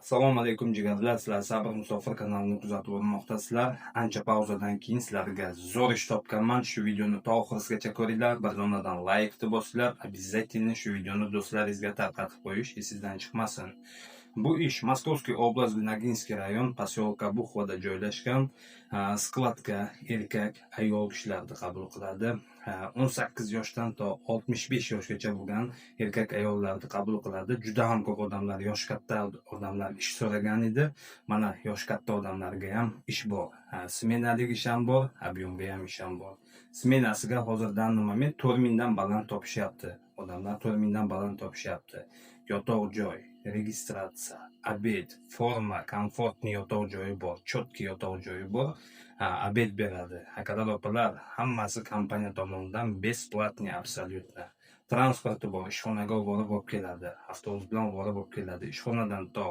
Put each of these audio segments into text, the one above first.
Assalomu alaykum jigarlar, sizlar Sabr Musofir kanalini kuzatib bormoqdasizlar. Ancha pauzadan keyin sizlarga zo'r ish topganman. Shu videoni to oxirigacha ko'ringlar. Bir zonadan like bosinglar. Обязательно shu videoni do'stlaringizga tarqatib qo'yish esingizdan chiqmasin. Bu ish Moskovskiy oblast, Naginskiy rayon, posyolka Buxvoda joylashgan skladga erkak ayol kishilarni qabul qiladi. 18 yoshdan to 65 yoshgacha bo'lgan erkak ayollarni qabul qiladi. Juda ham ko'p odamlar, yosh katta odamlar ish so'ragan edi. Mana yosh katta odamlarga ham ish bor. Smenalik ish ham bor, объемga ham ish ham bor. Smenasiga hozirdan moment 4000 dan baland topishyapti. Odamlar 4000 dan baland topishyapti. Yotoq joy, registratsiya, obed, forma, komfortli yotoq joyi bor, chotki yotoq joyi bor. Obed beradi. Akalar opalar, hammasi kompaniya tomonidan besplatniy absolyutno. Transporti bor, ishxonaga olib keladi, avtobus bilan olib keladi. Ishxonadan to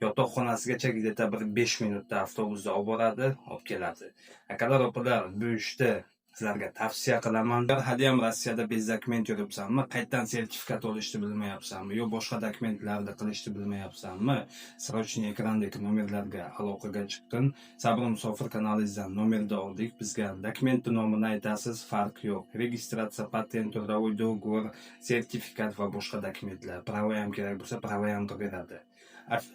yotoqxonasigacha где-то bir 5 minutda avtobusda olib boradi, olib keladi. Akalar opalar, bu ishda sizlarga tavsiya qilaman. Hali ham Rossiyada bez dokument yuribsanmi, qayerdan sertifikat olishni bilmayapsanmi, yo boshqa dokumentlarni qilishni bilmayapsanmi, srochniy ekrandagi nomerlarga aloqaga chiqing. Sabr Musofir kanalingizdan nomerni oldik. Bizga dokumentning nomini aytasiz, farqi yo'q. Registratsiya, patent, трудовой договор, sertifikat va boshqa dokumentlar. Pravo ham kerak bo'lsa, pravo ham beradi.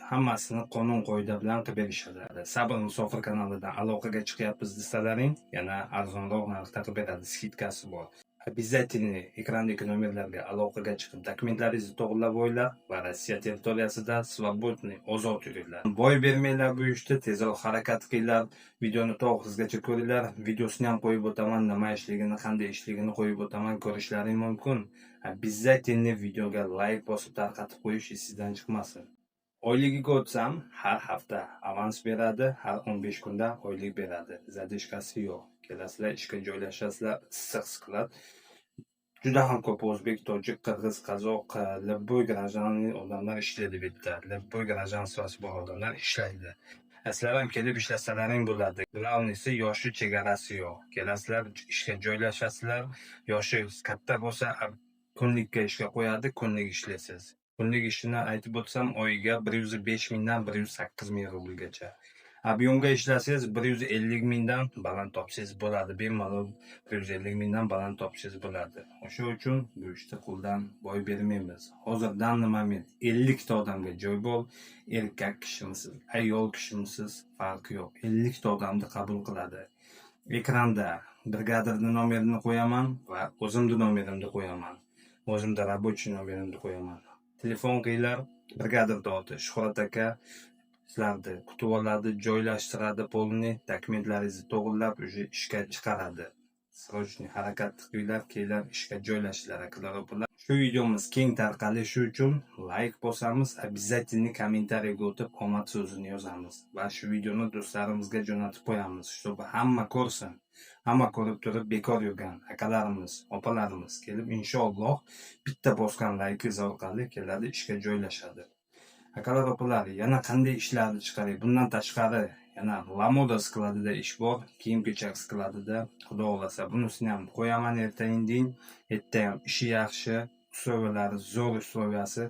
Hammasini qonun qoida bilan qilib berishadi. Sabr Musofir kanalidan aloqaga chiqyapmiz desalaring, yana arzonroq narxda qilib beradi, skidkasi bor. Обязательно ekrandagi nomerlarga aloqaga chiqib dokumentlaringizni to'g'rilab o'ylar va Rossiya territoriyasida svobodniy, ozod yuringlar. Boy bermanglar bu ishda, tezroq harakat qilinglar. Videoni to'g'rizgacha ko'ringlar. Videosini ham qo'yib o'taman, nima ishligini, qanday ishligini qo'yib o'taman, ko'rishlaring mumkin. Обязательно videoga like bosib tarqatib qo'yish esingizdan chiqmasin. Oyligiga o'tsam, har hafta avans beradi, har 15 kunda oylik beradi. Zadishkasi yo'q. Kelasizlar, ishga joylashasizlar, issiq sklad. Juda ham ko'p o'zbek, tojik, qirg'iz, qozoq, любой гражданный odamlar ishlaydi bu yerda. Любой гражданствоsi bor odamlar ishlaydi. Sizlar ham kelib ishlasalaring bo'ladi. Glavnisi yoshi chegarasi yo'q. Kelasizlar, ishga joylashasizlar. Yoshi katta bo'lsa, kunlikka ishga qo'yadi, kunlik ishlaysiz. Kunlik ishini aytib o'tsam, oyiga 105 mingdan 108 ming rublgacha. Объемga ishlasangiz 150 mingdan baland topsangiz bo'ladi. Bemalol 150 mingdan baland topsangiz bo'ladi. O'sha uchun bu ishda qo'ldan boy bermaymiz. Hozirdan moment 50 ta odamga joy bor. Erkak kishimisiz, ayol kishimisiz, farqi yo'q. 50 ta odamni qabul qiladi. Ekranda brigadirning nomerini qo'yaman va o'zimning nomerimni qo'yaman. O'zimda рабочий nomerimni qo'yaman. Telefon qilinglar, brigadirda oti Shuhrat aka sizlarni kutib oladi, joylashtiradi, polni dokumentlaringizni to'g'rilab, ishga chiqaradi. Srochniy harakat qilinglar, kelinglar, ishga joylashinglar akalar opalar. Shu videomiz keng tarqalishi uchun like bosamiz, обязательно kommentariyaga o'tib omad so'zini yozamiz va shu videoni do'stlarimizga jo'natib qo'yamiz, чтобы hamma ko'rsin. Hamma ko'rib turib bekor yurgan akalarimiz, opalarimiz kelib inshaalloh bitta bosgan like orqali keladi, ishga joylashadi. Akalar opalar, yana qanday ishlarni chiqaring? Bundan tashqari yana Lamoda skladida ish bor, kiyim-kechak skladida. Xudo xolasa bunisini ham qo'yaman erta-indin. Erta ham ishi yaxshi, uslublari zo'r uslubiyasi.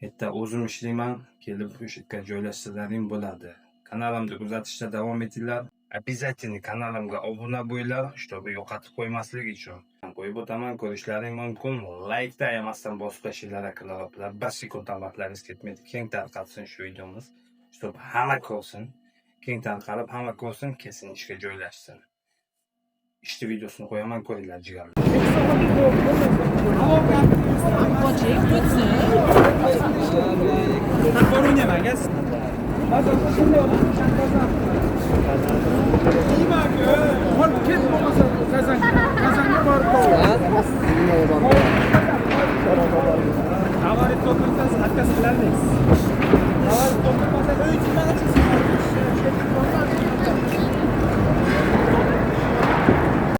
Erta o'zim ishlayman, kelib o'sha yerga joylashsalaring bo'ladi. Kanalimni kuzatishda davom etinglar. Обязательно kanalimga obuna bo'linglar, чтобы yo'qotib qo'ymaslik uchun. Qo'yib o'taman, ko'rishlaring mumkin. Like-da ayamasdan bosib tashinglar akalar opalar. Bir sekund vaqtlaringiz ketmaydi. Keng tarqalsin shu videomiz, чтобы hamma ko'rsin. Keng tarqalib hamma ko'rsin, kesin ishga joylashsin. İşte videosunu qo'yaman, ko'ringlar jigarlar. Havarit to'ldirsangiz, hatkasi qilarmiz. Havarit to'ldirmasa,